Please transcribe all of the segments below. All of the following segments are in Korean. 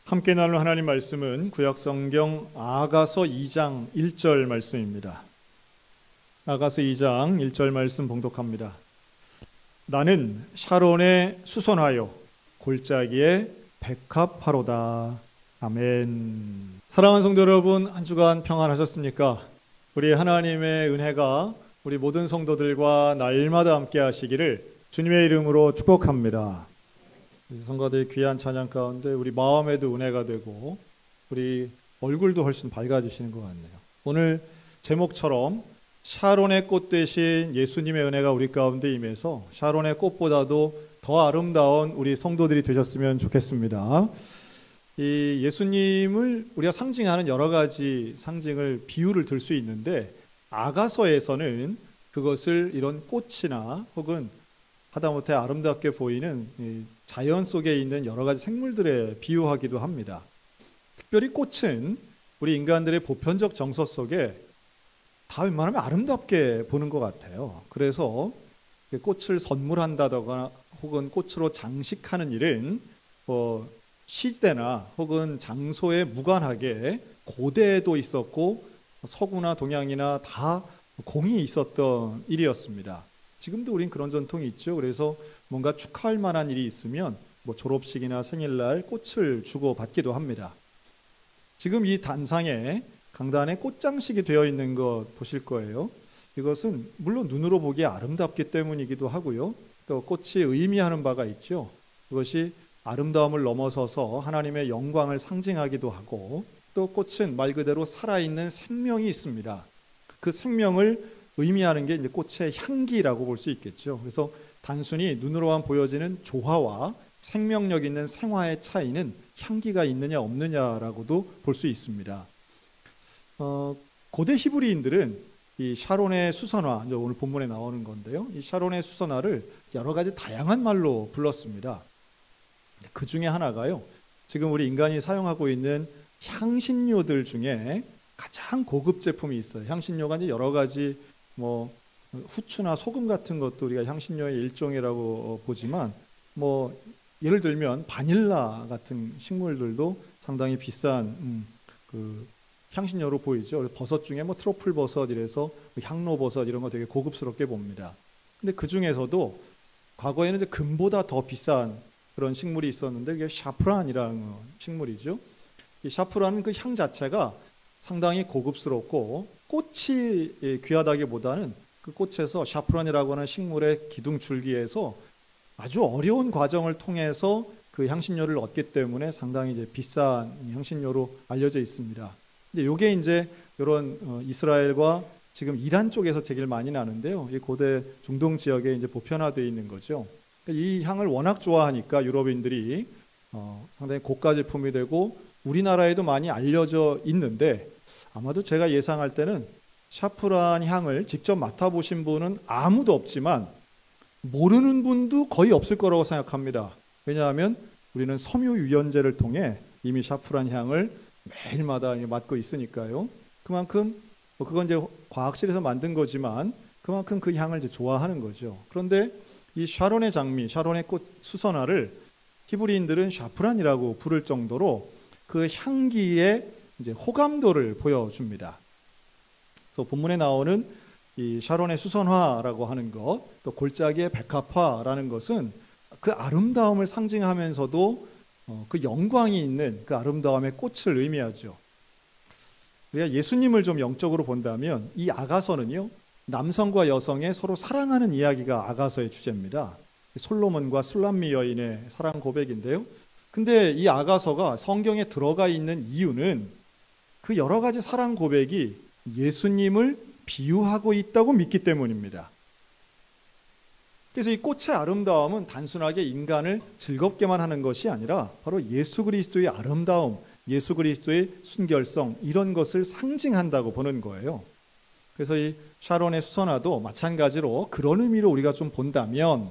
함께 나눌 하나님 말씀은 구약성경 아가서 2장 1절 말씀입니다. 아가서 2장 1절 말씀 봉독합니다. 나는 샤론에 수선하여 골짜기에 백합화로다. 아멘. 사랑하는 성도 여러분, 한 주간 평안하셨습니까? 우리 하나님의 은혜가 우리 모든 성도들과 날마다 함께 하시기를 주님의 이름으로 축복합니다. 성가대의 귀한 찬양 가운데 우리 마음에도 은혜가 되고 우리 얼굴도 훨씬 밝아지시는 것 같네요. 오늘 제목처럼 샤론의 꽃 대신 예수님의 은혜가 우리 가운데 임해서 샤론의 꽃보다도 더 아름다운 우리 성도들이 되셨으면 좋겠습니다. 이 예수님을 우리가 상징하는 여러 가지 상징을 비유를 들 수 있는데 아가서에서는 그것을 이런 꽃이나 혹은 하다못해 아름답게 보이는 자연 속에 있는 여러 가지 생물들에 비유하기도 합니다. 특별히 꽃은 우리 인간들의 보편적 정서 속에 다 웬만하면 아름답게 보는 것 같아요. 그래서 꽃을 선물한다거나 혹은 꽃으로 장식하는 일은 시대나 혹은 장소에 무관하게 고대에도 있었고 서구나 동양이나 다 공이 있었던 일이었습니다. 지금도 우린 그런 전통이 있죠. 그래서 뭔가 축하할 만한 일이 있으면 졸업식이나 생일날 꽃을 주고 받기도 합니다. 지금 이 단상에 강단에 꽃장식이 되어 있는 것 보실 거예요. 이것은 물론 눈으로 보기에 아름답기 때문이기도 하고요. 또 꽃이 의미하는 바가 있죠. 그것이 아름다움을 넘어서서 하나님의 영광을 상징하기도 하고 또 꽃은 말 그대로 살아있는 생명이 있습니다. 그 생명을 의미하는 게 이제 꽃의 향기라고 볼 수 있겠죠. 그래서 단순히 눈으로만 보여지는 조화와 생명력 있는 생화의 차이는 향기가 있느냐 없느냐라고도 볼 수 있습니다. 고대 히브리인들은 이 샤론의 수선화, 이제 오늘 본문에 나오는 건데요. 이 샤론의 수선화를 여러 가지 다양한 말로 불렀습니다. 그 중에 하나가요. 지금 우리 인간이 사용하고 있는 향신료들 중에 가장 고급 제품이 있어요. 향신료가 이제 여러 가지 후추나 소금 같은 것도 우리가 향신료의 일종이라고 보지만 예를 들면 바닐라 같은 식물들도 상당히 비싼 그 향신료로 보이죠. 버섯 중에 트러플 버섯 이래서 향로 버섯 이런 거 되게 고급스럽게 봅니다. 근데 그 중에서도 과거에는 이제 금보다 더 비싼 그런 식물이 있었는데 그게 샤프란이라는 식물이죠. 이 샤프란은 그 향 자체가 상당히 고급스럽고 꽃이 귀하다기보다는 그 꽃에서 샤프란이라고 하는 식물의 기둥 줄기에서 아주 어려운 과정을 통해서 그 향신료를 얻기 때문에 상당히 이제 비싼 향신료로 알려져 있습니다. 근데 이게 이제 이런 이스라엘과 지금 이란 쪽에서 제일 많이 나는데요. 이 고대 중동 지역에 이제 보편화되어 있는 거죠. 이 향을 워낙 좋아하니까 유럽인들이 상당히 고가 제품이 되고 우리나라에도 많이 알려져 있는데 아마도 제가 예상할 때는 샤프란 향을 직접 맡아보신 분은 아무도 없지만 모르는 분도 거의 없을 거라고 생각합니다. 왜냐하면 우리는 섬유 유연제를 통해 이미 샤프란 향을 매일마다 맡고 있으니까요. 그만큼 그건 이제 과학실에서 만든 거지만 그만큼 그 향을 이제 좋아하는 거죠. 그런데 이 샤론의 장미, 샤론의 꽃 수선화를 히브리인들은 샤프란이라고 부를 정도로 그 향기의 이제 호감도를 보여줍니다. 그래서 본문에 나오는 이 샤론의 수선화라고 하는 것, 또 골짜기의 백합화라는 것은 그 아름다움을 상징하면서도 그 영광이 있는 그 아름다움의 꽃을 의미하죠. 우리가 예수님을 좀 영적으로 본다면 이 아가서는요, 남성과 여성의 서로 사랑하는 이야기가 아가서의 주제입니다. 솔로몬과 술람미 여인의 사랑 고백인데요. 근데 이 아가서가 성경에 들어가 있는 이유는 그 여러 가지 사랑 고백이 예수님을 비유하고 있다고 믿기 때문입니다. 그래서 이 꽃의 아름다움은 단순하게 인간을 즐겁게만 하는 것이 아니라 바로 예수 그리스도의 아름다움, 예수 그리스도의 순결성 이런 것을 상징한다고 보는 거예요. 그래서 이 샤론의 수선화도 마찬가지로 그런 의미로 우리가 좀 본다면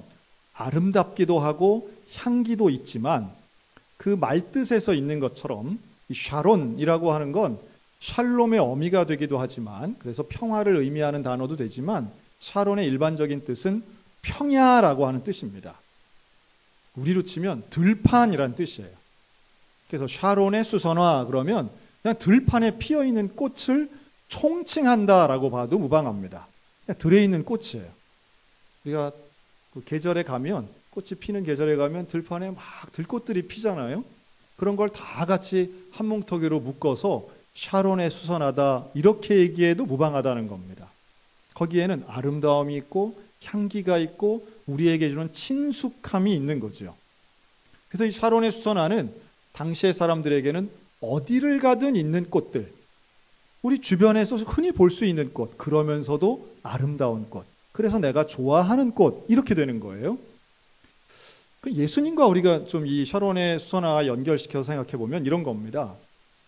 아름답기도 하고 향기도 있지만 그 말뜻에서 있는 것처럼 이 샤론이라고 하는 건 샬롬의 어미가 되기도 하지만 그래서 평화를 의미하는 단어도 되지만 샤론의 일반적인 뜻은 평야라고 하는 뜻입니다. 우리로 치면 들판이라는 뜻이에요. 그래서 샤론의 수선화 그러면 그냥 들판에 피어 있는 꽃을 총칭한다라고 봐도 무방합니다. 그냥 들에 있는 꽃이에요. 우리가 그 계절에 가면, 꽃이 피는 계절에 가면 들판에 막 들꽃들이 피잖아요. 그런 걸 다 같이 한 뭉텅이로 묶어서 샤론의 수선하다 이렇게 얘기해도 무방하다는 겁니다. 거기에는 아름다움이 있고 향기가 있고 우리에게 주는 친숙함이 있는 거죠. 그래서 이 샤론의 수선화는 당시의 사람들에게는 어디를 가든 있는 꽃들, 우리 주변에서 흔히 볼 수 있는 꽃, 그러면서도 아름다운 꽃, 그래서 내가 좋아하는 꽃, 이렇게 되는 거예요. 예수님과 우리가 좀 이 샤론의 수선화와 연결시켜서 생각해 보면 이런 겁니다.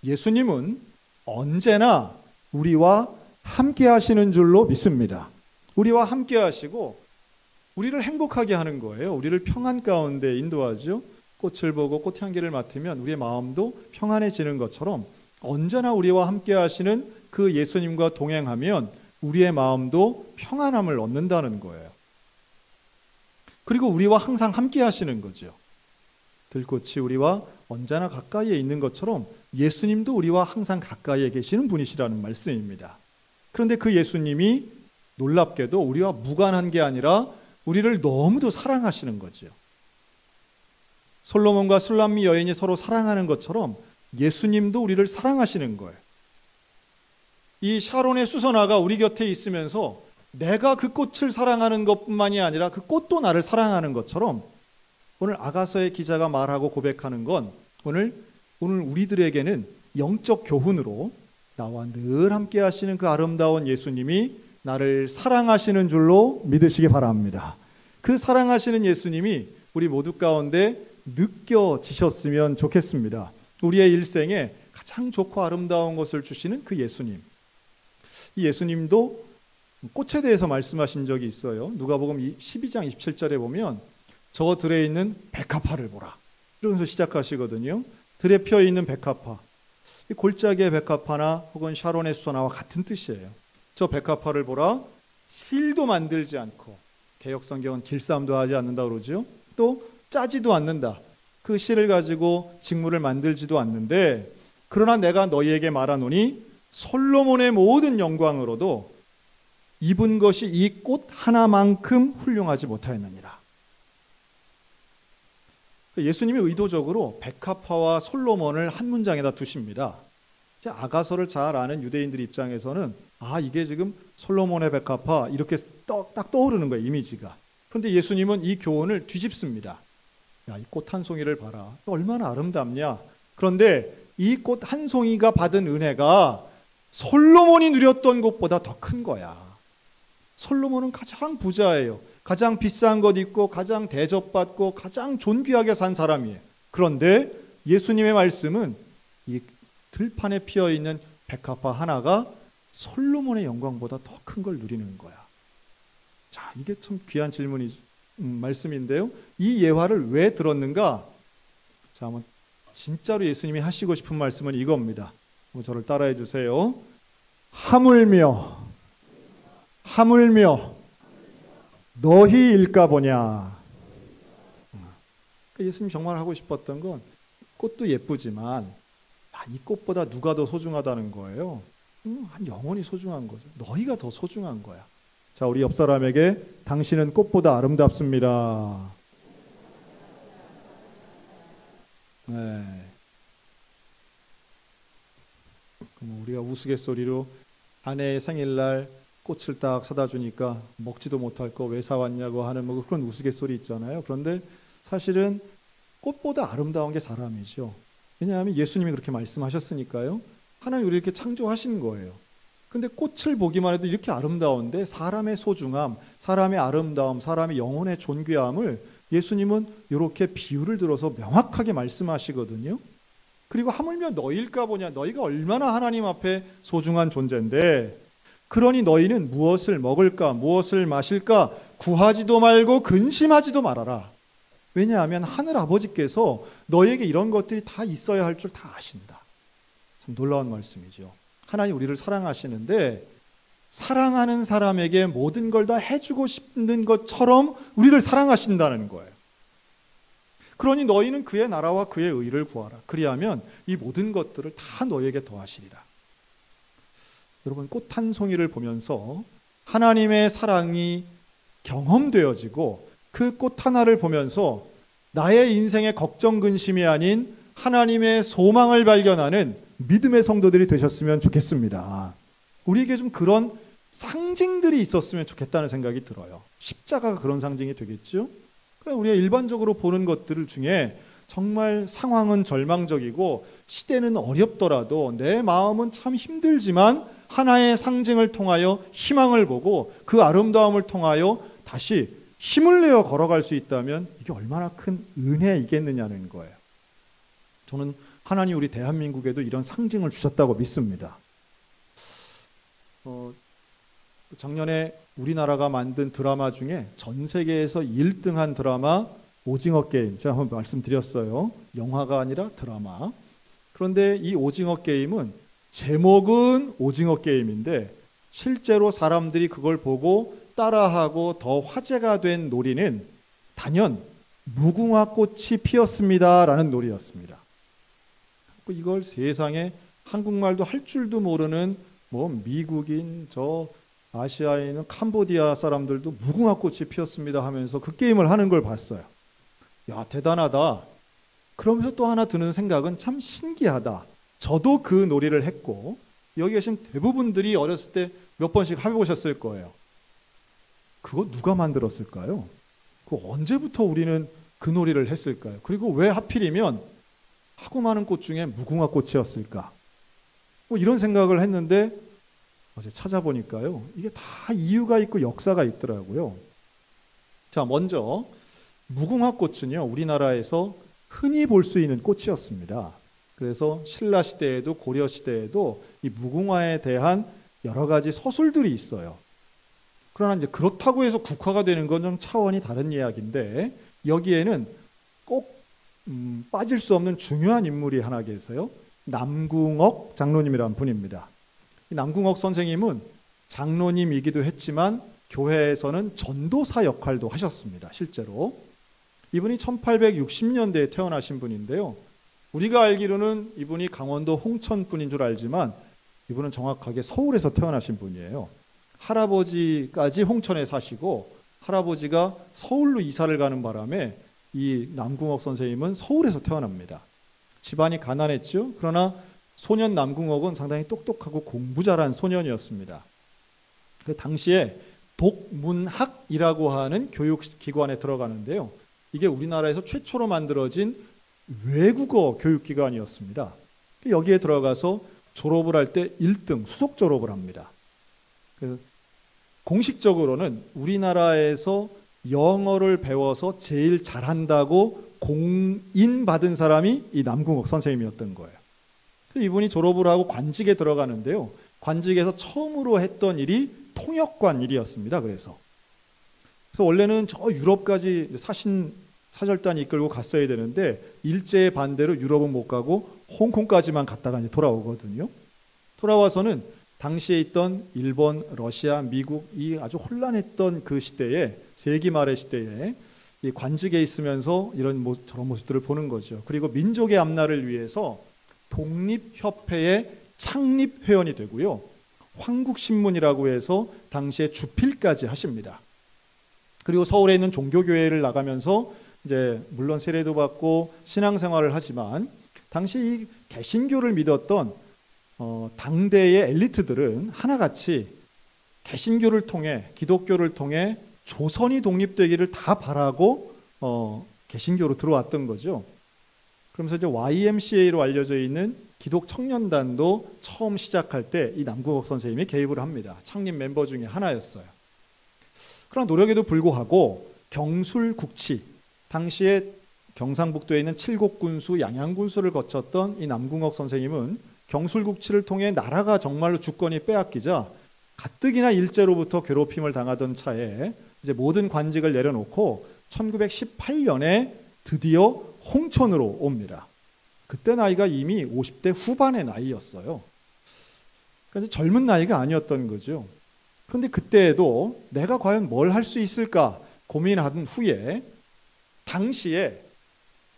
예수님은 언제나 우리와 함께 하시는 줄로 믿습니다. 우리와 함께 하시고 우리를 행복하게 하는 거예요. 우리를 평안 가운데 인도하죠. 꽃을 보고 꽃향기를 맡으면 우리의 마음도 평안해지는 것처럼 언제나 우리와 함께 하시는 그 예수님과 동행하면 우리의 마음도 평안함을 얻는다는 거예요. 그리고 우리와 항상 함께 하시는 거죠. 들꽃이 우리와 언제나 가까이에 있는 것처럼 예수님도 우리와 항상 가까이에 계시는 분이시라는 말씀입니다. 그런데 그 예수님이 놀랍게도 우리와 무관한 게 아니라 우리를 너무도 사랑하시는 거죠. 솔로몬과 술람미 여인이 서로 사랑하는 것처럼 예수님도 우리를 사랑하시는 거예요. 이 샤론의 수선화가 우리 곁에 있으면서 내가 그 꽃을 사랑하는 것뿐만이 아니라 그 꽃도 나를 사랑하는 것처럼 오늘 아가서의 기자가 말하고 고백하는 건 오늘 우리들에게는 영적 교훈으로 나와 늘 함께 하시는 그 아름다운 예수님이 나를 사랑하시는 줄로 믿으시기 바랍니다. 그 사랑하시는 예수님이 우리 모두 가운데 느껴지셨으면 좋겠습니다. 우리의 일생에 가장 좋고 아름다운 것을 주시는 그 예수님. 이 예수님도 꽃에 대해서 말씀하신 적이 있어요. 누가복음 12장 27절에 보면 저 들에 있는 백합화를 보라, 이러면서 시작하시거든요. 들에 피어 있는 백합화, 골짜기의 백합화나 혹은 샤론의 수선화와 같은 뜻이에요. 저 백합화를 보라, 실도 만들지 않고, 개역성경은 길쌈도 하지 않는다 그러죠. 또 짜지도 않는다. 그 실을 가지고 직물을 만들지도 않는데, 그러나 내가 너희에게 말하노니 솔로몬의 모든 영광으로도 입은 것이 이 꽃 하나만큼 훌륭하지 못하였느니라. 예수님이 의도적으로 백합화와 솔로몬을 한 문장에다 두십니다. 아가서를 잘 아는 유대인들 입장에서는 이게 지금 솔로몬의 백합화 이렇게 딱 떠오르는 거예요, 이미지가. 그런데 예수님은 이 교훈을 뒤집습니다. 야, 이 꽃 한 송이를 봐라. 얼마나 아름답냐. 그런데 이 꽃 한 송이가 받은 은혜가 솔로몬이 누렸던 것보다 더 큰 거야. 솔로몬은 가장 부자예요. 가장 비싼 것 입고 가장 대접받고 가장 존귀하게 산 사람이에요. 그런데 예수님의 말씀은 이 들판에 피어있는 백합화 하나가 솔로몬의 영광보다 더 큰 걸 누리는 거야. 자, 이게 참 귀한 말씀인데요. 이 예화를 왜 들었는가? 자, 한번 진짜로 예수님이 하시고 싶은 말씀은 이겁니다. 저를 따라해 주세요. 하물며 너희 일까 보냐. 예수님 정말 하고 싶었던 건 꽃도 예쁘지만 이 꽃보다 누가 더 소중하다는 거예요. 한 영혼이 소중한 거죠. 너희가 더 소중한 거야. 자, 우리 옆 사람에게 당신은 꽃보다 아름답습니다. 네. 우리가 우스갯소리로 아내의 생일날 꽃을 딱 사다 주니까 먹지도 못할 거 왜 사왔냐고 하는 그런 우스갯소리 있잖아요. 그런데 사실은 꽃보다 아름다운 게 사람이죠. 왜냐하면 예수님이 그렇게 말씀하셨으니까요. 하나님 우리 이렇게 창조하신 거예요. 근데 꽃을 보기만 해도 이렇게 아름다운데 사람의 소중함, 사람의 아름다움, 사람의 영혼의 존귀함을 예수님은 이렇게 비유를 들어서 명확하게 말씀하시거든요. 그리고 하물며 너희일까 보냐. 너희가 얼마나 하나님 앞에 소중한 존재인데, 그러니 너희는 무엇을 먹을까, 무엇을 마실까 구하지도 말고 근심하지도 말아라. 왜냐하면 하늘 아버지께서 너희에게 이런 것들이 다 있어야 할 줄 다 아신다. 참 놀라운 말씀이죠. 하나님 우리를 사랑하시는데 사랑하는 사람에게 모든 걸 다 해주고 싶는 것처럼 우리를 사랑하신다는 거예요. 그러니 너희는 그의 나라와 그의 의를 구하라. 그리하면 이 모든 것들을 다 너희에게 더하시리라. 여러분, 꽃 한 송이를 보면서 하나님의 사랑이 경험되어지고 그 꽃 하나를 보면서 나의 인생의 걱정 근심이 아닌 하나님의 소망을 발견하는 믿음의 성도들이 되셨으면 좋겠습니다. 우리에게 좀 그런 상징들이 있었으면 좋겠다는 생각이 들어요. 십자가가 그런 상징이 되겠죠. 그래서 우리가 일반적으로 보는 것들 중에 정말 상황은 절망적이고 시대는 어렵더라도 내 마음은 참 힘들지만 하나의 상징을 통하여 희망을 보고 그 아름다움을 통하여 다시 힘을 내어 걸어갈 수 있다면 이게 얼마나 큰 은혜이겠느냐는 거예요. 저는 하나님 우리 대한민국에도 이런 상징을 주셨다고 믿습니다. 작년에 우리나라가 만든 드라마 중에 전 세계에서 1등한 드라마 오징어 게임, 제가 한번 말씀드렸어요. 영화가 아니라 드라마. 그런데 이 오징어 게임은 제목은 오징어 게임인데 실제로 사람들이 그걸 보고 따라하고 더 화제가 된 놀이는 단연 무궁화 꽃이 피었습니다라는 놀이였습니다. 이걸 세상에 한국말도 할 줄도 모르는 미국인, 저 아시아에 있는 캄보디아 사람들도 무궁화 꽃이 피었습니다 하면서 그 게임을 하는 걸 봤어요. 야, 대단하다. 그러면서 또 하나 드는 생각은 참 신기하다. 저도 그 놀이를 했고 여기 계신 대부분들이 어렸을 때 몇 번씩 해보셨을 거예요. 그거 누가 만들었을까요? 그거 언제부터 우리는 그 놀이를 했을까요? 그리고 왜 하필이면 하고 많은 꽃 중에 무궁화 꽃이었을까? 이런 생각을 했는데 어제 찾아보니까요. 이게 다 이유가 있고 역사가 있더라고요. 자, 먼저 무궁화 꽃은요, 우리나라에서 흔히 볼 수 있는 꽃이었습니다. 그래서 신라 시대에도 고려 시대에도 이 무궁화에 대한 여러 가지 서술들이 있어요. 그러나 이제 그렇다고 해서 국화가 되는 건 좀 차원이 다른 이야기인데 여기에는 꼭 빠질 수 없는 중요한 인물이 하나 계세요. 남궁옥 장로님이라는 분입니다. 이 남궁옥 선생님은 장로님이기도 했지만 교회에서는 전도사 역할도 하셨습니다. 실제로. 이분이 1860년대에 태어나신 분인데요. 우리가 알기로는 이분이 강원도 홍천 분인 줄 알지만 이분은 정확하게 서울에서 태어나신 분이에요. 할아버지까지 홍천에 사시고 할아버지가 서울로 이사를 가는 바람에 이 남궁옥 선생님은 서울에서 태어납니다. 집안이 가난했죠. 그러나 소년 남궁옥은 상당히 똑똑하고 공부 잘한 소년이었습니다. 그 당시에 독문학이라고 하는 교육기관에 들어가는데요. 이게 우리나라에서 최초로 만들어진 외국어 교육기관이었습니다. 여기에 들어가서 졸업을 할 때 1등 수석 졸업을 합니다. 그래서 공식적으로는 우리나라에서 영어를 배워서 제일 잘한다고 공인받은 사람이 이 남궁옥 선생님이었던 거예요. 이분이 졸업을 하고 관직에 들어가는데요. 관직에서 처음으로 했던 일이 통역관 일이었습니다. 그래서 원래는 저 유럽까지 사절단 이끌고 갔어야 되는데 일제의 반대로 유럽은 못 가고 홍콩까지만 갔다가 이제 돌아오거든요. 돌아와서는 당시에 있던 일본, 러시아, 미국 이 아주 혼란했던 그 시대에 세기 말의 시대에 이 관직에 있으면서 저런 모습들을 보는 거죠. 그리고 민족의 앞날을 위해서 독립협회의 창립 회원이 되고요. 황국신문이라고 해서 당시에 주필까지 하십니다. 그리고 서울에 있는 종교교회를 나가면서 이제 물론 세례도 받고 신앙생활을 하지만 당시 이 개신교를 믿었던 당대의 엘리트들은 하나같이 개신교를 통해 기독교를 통해 조선이 독립되기를 다 바라고 개신교로 들어왔던 거죠. 그러면서 이제 YMCA로 알려져 있는 기독 청년단도 처음 시작할 때 이 남궁옥 선생님이 개입을 합니다. 창립 멤버 중에 하나였어요. 그러나 노력에도 불구하고 경술국치, 당시에 경상북도에 있는 칠곡군수, 양양군수를 거쳤던 이 남궁옥 선생님은 경술국치를 통해 나라가 정말로 주권이 빼앗기자 가뜩이나 일제로부터 괴롭힘을 당하던 차에 이제 모든 관직을 내려놓고 1918년에 드디어 홍천으로 옵니다. 그때 나이가 이미 50대 후반의 나이였어요. 그러니까 젊은 나이가 아니었던 거죠. 그런데 그때에도 내가 과연 뭘 할 수 있을까 고민하던 후에 당시에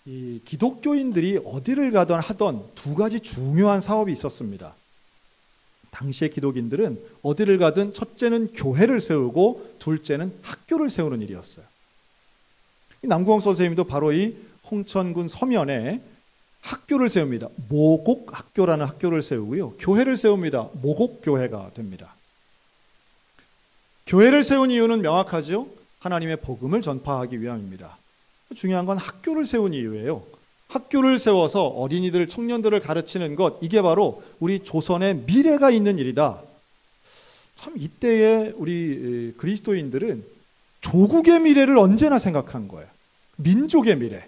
이 기독교인들이 어디를 가든 하던 두 가지 중요한 사업이 있었습니다. 당시의 기독인들은 어디를 가든 첫째는 교회를 세우고 둘째는 학교를 세우는 일이었어요. 남궁옥 선생님도 바로 이 홍천군 서면에 학교를 세웁니다. 모곡학교라는 학교를 세우고요. 교회를 세웁니다. 모곡교회가 됩니다. 교회를 세운 이유는 명확하죠. 하나님의 복음을 전파하기 위함입니다. 중요한 건 학교를 세운 이유예요. 학교를 세워서 어린이들, 청년들을 가르치는 것, 이게 바로 우리 조선의 미래가 있는 일이다. 참 이때의 우리 그리스도인들은 조국의 미래를 언제나 생각한 거예요. 민족의 미래.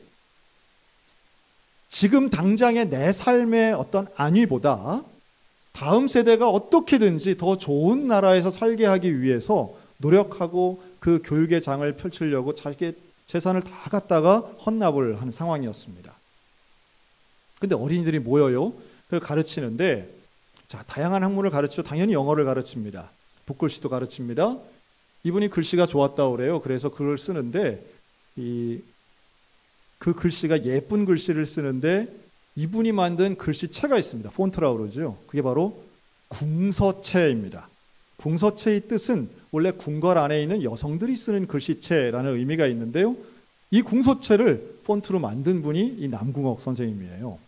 지금 당장의 내 삶의 어떤 안위보다 다음 세대가 어떻게든지 더 좋은 나라에서 살게 하기 위해서 노력하고 그 교육의 장을 펼치려고 자기의 재산을 다 갖다가 헌납을 하는 상황이었습니다. 근데 어린이들이 모여요. 그걸 가르치는데, 자, 다양한 학문을 가르치고 당연히 영어를 가르칩니다. 붓글씨도 가르칩니다. 이분이 글씨가 좋았다고 그래요. 그래서 글을 쓰는데 그 글씨가 예쁜 글씨를 쓰는데 이분이 만든 글씨체가 있습니다. 폰트라고 그러죠. 그게 바로 궁서체입니다. 궁서체의 뜻은 원래 궁궐 안에 있는 여성들이 쓰는 글씨체라는 의미가 있는데요. 이 궁서체를 폰트로 만든 분이 이 남궁옥 선생님이에요.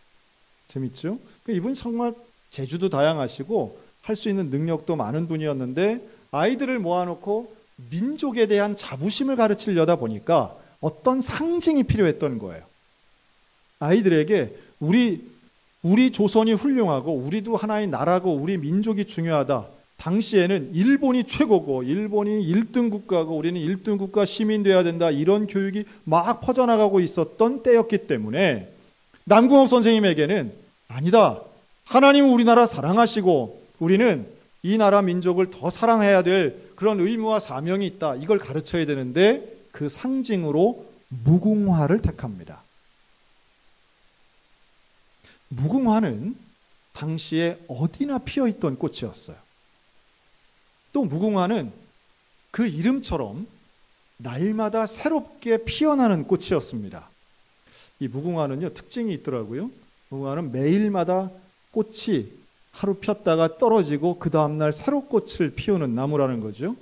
재밌죠? 이분 정말 재주도 다양하시고 할 수 있는 능력도 많은 분이었는데 아이들을 모아놓고 민족에 대한 자부심을 가르치려다 보니까 어떤 상징이 필요했던 거예요. 아이들에게 우리 조선이 훌륭하고 우리도 하나의 나라고 우리 민족이 중요하다. 당시에는 일본이 최고고 일본이 1등 국가고 우리는 1등 국가 시민 돼야 된다. 이런 교육이 막 퍼져나가고 있었던 때였기 때문에 남궁옥 선생님에게는 아니다. 하나님은 우리나라 사랑하시고 우리는 이 나라 민족을 더 사랑해야 될 그런 의무와 사명이 있다. 이걸 가르쳐야 되는데 그 상징으로 무궁화를 택합니다. 무궁화는 당시에 어디나 피어있던 꽃이었어요. 또 무궁화는 그 이름처럼 날마다 새롭게 피어나는 꽃이었습니다. 이 무궁화는요, 특징이 있더라고요. 무궁화는 매일마다 꽃이 하루 폈다가 떨어지고 그 다음날 새로 꽃을 피우는 나무라는 거죠.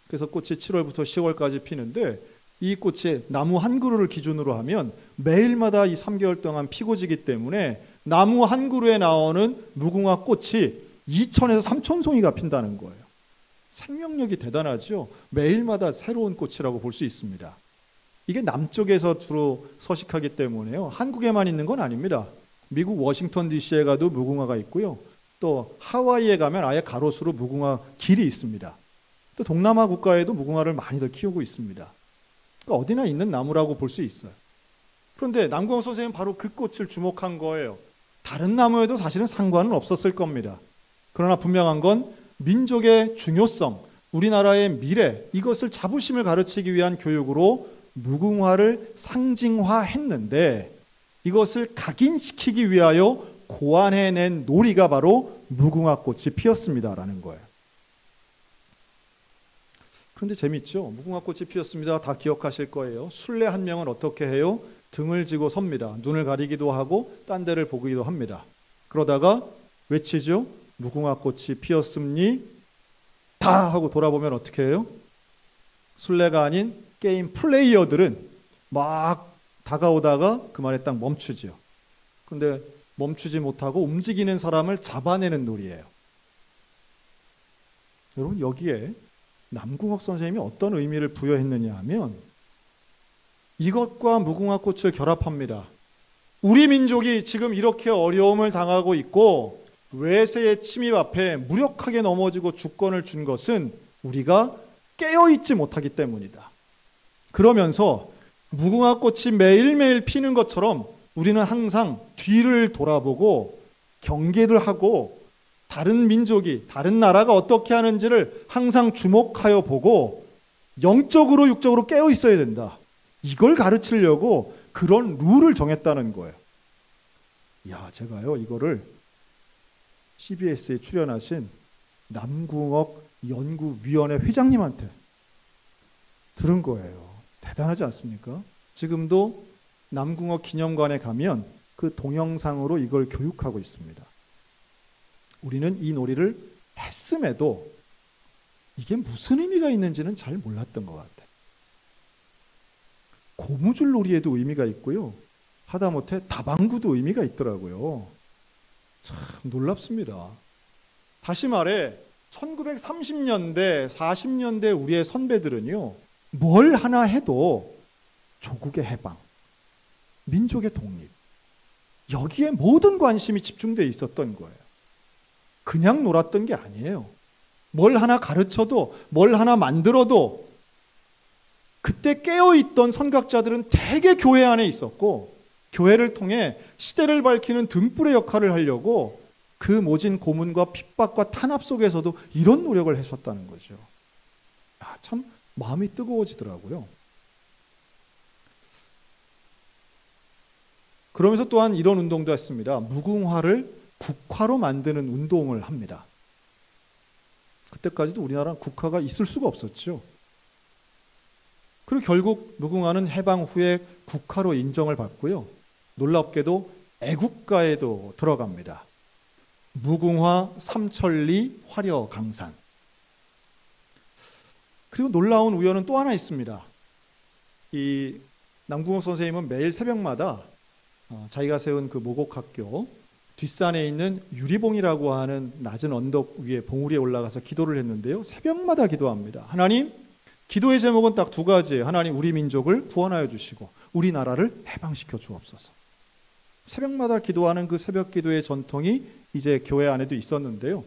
그래서 꽃이 7월부터 10월까지 피는데 이 꽃이 나무 한 그루를 기준으로 하면 매일마다 이 3개월 동안 피고 지기 때문에 나무 한 그루에 나오는 무궁화 꽃이 2천에서 3천 송이가 핀다는 거예요. 생명력이 대단하죠. 매일마다 새로운 꽃이라고 볼 수 있습니다. 이게 남쪽에서 주로 서식하기 때문에요. 한국에만 있는 건 아닙니다. 미국 워싱턴 DC에 가도 무궁화가 있고요. 또 하와이에 가면 아예 가로수로 무궁화 길이 있습니다. 또 동남아 국가에도 무궁화를 많이들 키우고 있습니다. 그러니까 어디나 있는 나무라고 볼 수 있어요. 그런데 남궁옥 선생님은 바로 그 꽃을 주목한 거예요. 다른 나무에도 사실은 상관은 없었을 겁니다. 그러나 분명한 건 민족의 중요성, 우리나라의 미래, 이것을 자부심을 가르치기 위한 교육으로 무궁화를 상징화했는데 이것을 각인시키기 위하여 고안해낸 놀이가 바로 무궁화꽃이 피었습니다라는 거예요. 그런데 재밌죠? 무궁화꽃이 피었습니다. 다 기억하실 거예요. 순례 한 명은 어떻게 해요? 등을 지고 섭니다. 눈을 가리기도 하고 딴 데를 보기도 합니다. 그러다가 외치죠. 무궁화꽃이 피었습니? 다 하고 돌아보면 어떻게 해요? 순례가 아닌 게임 플레이어들은 막 다가오다가 그 말에 딱 멈추죠. 그런데 멈추지 못하고 움직이는 사람을 잡아내는 놀이에요. 여러분, 여기에 남궁옥 선생님이 어떤 의미를 부여했느냐 하면 이것과 무궁화꽃을 결합합니다. 우리 민족이 지금 이렇게 어려움을 당하고 있고 외세의 침입 앞에 무력하게 넘어지고 주권을 준 것은 우리가 깨어있지 못하기 때문이다. 그러면서 무궁화꽃이 매일매일 피는 것처럼 우리는 항상 뒤를 돌아보고 경계를 하고 다른 민족이, 다른 나라가 어떻게 하는지를 항상 주목하여 보고 영적으로 육적으로 깨어 있어야 된다. 이걸 가르치려고 그런 룰을 정했다는 거예요. 제가요 이거를 CBS에 출연하신 남궁옥 연구위원회 회장님한테 들은 거예요. 대단하지 않습니까? 지금도 남궁어 기념관에 가면 그 동영상으로 이걸 교육하고 있습니다. 우리는 이 놀이를 했음에도 이게 무슨 의미가 있는지는 잘 몰랐던 것 같아요. 고무줄 놀이에도 의미가 있고요. 하다못해 다방구도 의미가 있더라고요. 참 놀랍습니다. 다시 말해 1930년대, 40년대 우리의 선배들은요, 뭘 하나 해도 조국의 해방, 민족의 독립, 여기에 모든 관심이 집중되어 있었던 거예요. 그냥 놀았던 게 아니에요. 뭘 하나 가르쳐도, 뭘 하나 만들어도 그때 깨어있던 선각자들은 대개 교회 안에 있었고, 교회를 통해 시대를 밝히는 등불의 역할을 하려고 그 모진 고문과 핍박과 탄압 속에서도 이런 노력을 하셨다는 거죠. 참 마음이 뜨거워지더라고요. 그러면서 또한 이런 운동도 했습니다. 무궁화를 국화로 만드는 운동을 합니다. 그때까지도 우리나라는 국화가 있을 수가 없었죠. 그리고 결국 무궁화는 해방 후에 국화로 인정을 받고요. 놀랍게도 애국가에도 들어갑니다. 무궁화 삼천리 화려 강산. 그리고 놀라운 우연은 또 하나 있습니다. 이 남궁옥 선생님은 매일 새벽마다 자기가 세운 그 모곡학교 뒷산에 있는 유리봉이라고 하는 낮은 언덕 위에 봉우리에 올라가서 기도를 했는데요. 새벽마다 기도합니다. 하나님, 기도의 제목은 딱 두 가지예요. 하나님, 우리 민족을 구원하여 주시고 우리나라를 해방시켜 주옵소서. 새벽마다 기도하는 그 새벽 기도의 전통이 이제 교회 안에도 있었는데요.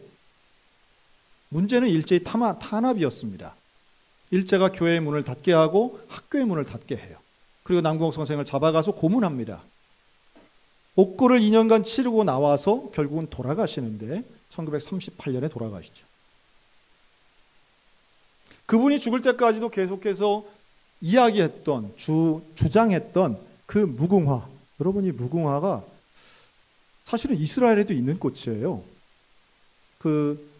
문제는 일제히 탄압이었습니다. 일제가 교회의 문을 닫게 하고 학교의 문을 닫게 해요. 그리고 남궁옥 선생을 잡아가서 고문합니다. 옥고를 2년간 치르고 나와서 결국은 돌아가시는데 1938년에 돌아가시죠. 그분이 죽을 때까지도 계속해서 이야기했던, 주장했던 그 무궁화, 여러분 이 무궁화가 사실은 이스라엘에도 있는 꽃이에요. 그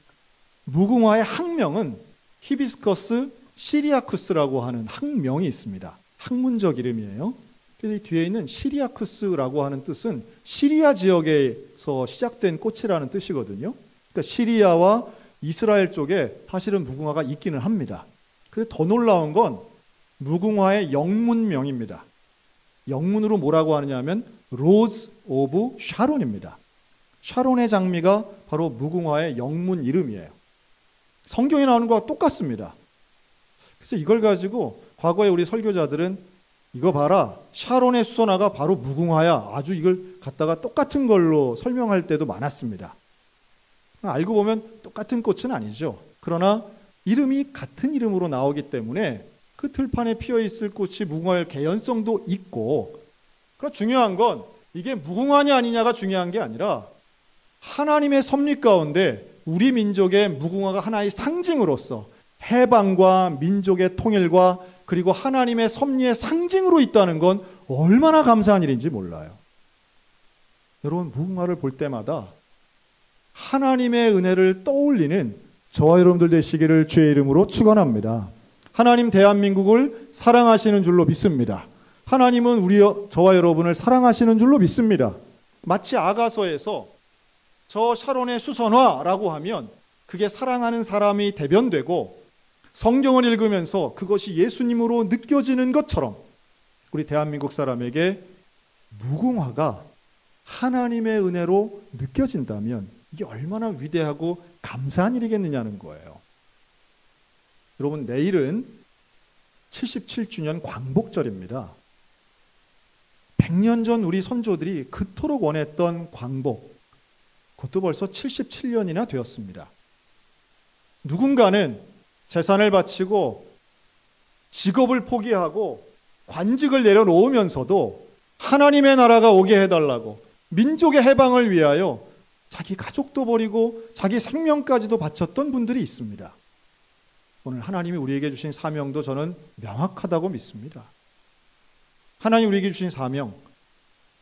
무궁화의 학명은 히비스커스 시리아쿠스라고 하는 학명이 있습니다. 학문적 이름이에요. 그래서 이 뒤에 있는 시리아쿠스라고 하는 뜻은 시리아 지역에서 시작된 꽃이라는 뜻이거든요. 그러니까 시리아와 이스라엘 쪽에 사실은 무궁화가 있기는 합니다. 근데 더 놀라운 건 무궁화의 영문명입니다. 영문으로 뭐라고 하느냐면 로즈 오브 샤론입니다. 샤론의 장미가 바로 무궁화의 영문 이름이에요. 성경에 나오는 것과 똑같습니다. 그래서 이걸 가지고 과거에 우리 설교자들은 이거 봐라, 샤론의 수선화가 바로 무궁화야, 아주 이걸 갖다가 똑같은 걸로 설명할 때도 많았습니다. 알고 보면 똑같은 꽃은 아니죠. 그러나 이름이 같은 이름으로 나오기 때문에 그 들판에 피어있을 꽃이 무궁화일 개연성도 있고, 그러나 중요한 건 이게 무궁화냐 아니냐가 중요한 게 아니라 하나님의 섭리 가운데 우리 민족의 무궁화가 하나의 상징으로서 해방과 민족의 통일과 그리고 하나님의 섭리의 상징으로 있다는 건 얼마나 감사한 일인지 몰라요. 여러분, 무궁화를 볼 때마다 하나님의 은혜를 떠올리는 저와 여러분들 되시기를 주의 이름으로 축원합니다. 하나님 대한민국을 사랑하시는 줄로 믿습니다. 하나님은 저와 여러분을 사랑하시는 줄로 믿습니다. 마치 아가서에서 저 샤론의 수선화라고 하면 그게 사랑하는 사람이 대변되고 성경을 읽으면서 그것이 예수님으로 느껴지는 것처럼 우리 대한민국 사람에게 무궁화가 하나님의 은혜로 느껴진다면 이게 얼마나 위대하고 감사한 일이겠느냐는 거예요. 여러분, 내일은 77주년 광복절입니다. 100년 전 우리 선조들이 그토록 원했던 광복, 그것도 벌써 77년이나 되었습니다. 누군가는 재산을 바치고 직업을 포기하고 관직을 내려놓으면서도 하나님의 나라가 오게 해달라고 민족의 해방을 위하여 자기 가족도 버리고 자기 생명까지도 바쳤던 분들이 있습니다. 오늘 하나님이 우리에게 주신 사명도 저는 명확하다고 믿습니다. 하나님 우리에게 주신 사명,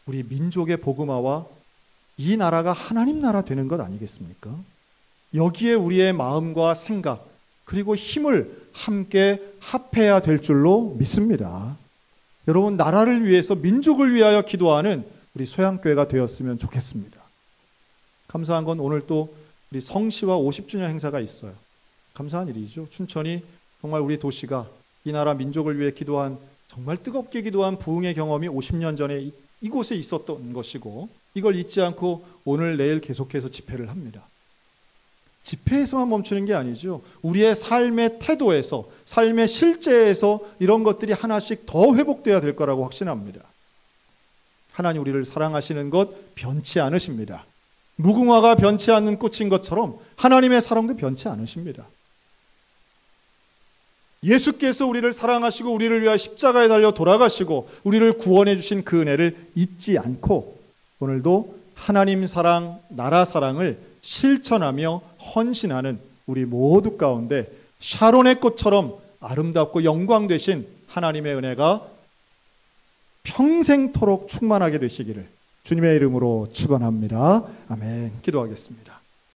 우리 민족의 복음화와 이 나라가 하나님 나라 되는 것 아니겠습니까? 여기에 우리의 마음과 생각 그리고 힘을 함께 합해야 될 줄로 믿습니다. 여러분, 나라를 위해서, 민족을 위하여 기도하는 우리 소양교회가 되었으면 좋겠습니다. 감사한 건 오늘 또 우리 성시와 50주년 행사가 있어요. 감사한 일이죠. 춘천이 정말 우리 도시가 이 나라 민족을 위해 기도한, 정말 뜨겁게 기도한 부흥의 경험이 50년 전에 이곳에 있었던 것이고, 이걸 잊지 않고 오늘 내일 계속해서 집회를 합니다. 집회에서만 멈추는 게 아니죠. 우리의 삶의 태도에서, 삶의 실제에서 이런 것들이 하나씩 더 회복돼야 될 거라고 확신합니다. 하나님 우리를 사랑하시는 것 변치 않으십니다. 무궁화가 변치 않는 꽃인 것처럼 하나님의 사랑도 변치 않으십니다. 예수께서 우리를 사랑하시고 우리를 위하여 십자가에 달려 돌아가시고 우리를 구원해 주신 그 은혜를 잊지 않고 오늘도 하나님 사랑, 나라 사랑을 실천하며 헌신하는 우리 모두 가운데 샤론의 꽃처럼 아름답고 영광 되신 하나님의 은혜가 평생토록 충만하게 되시기를 주님의 이름으로 축원합니다. 아멘. 기도하겠습니다.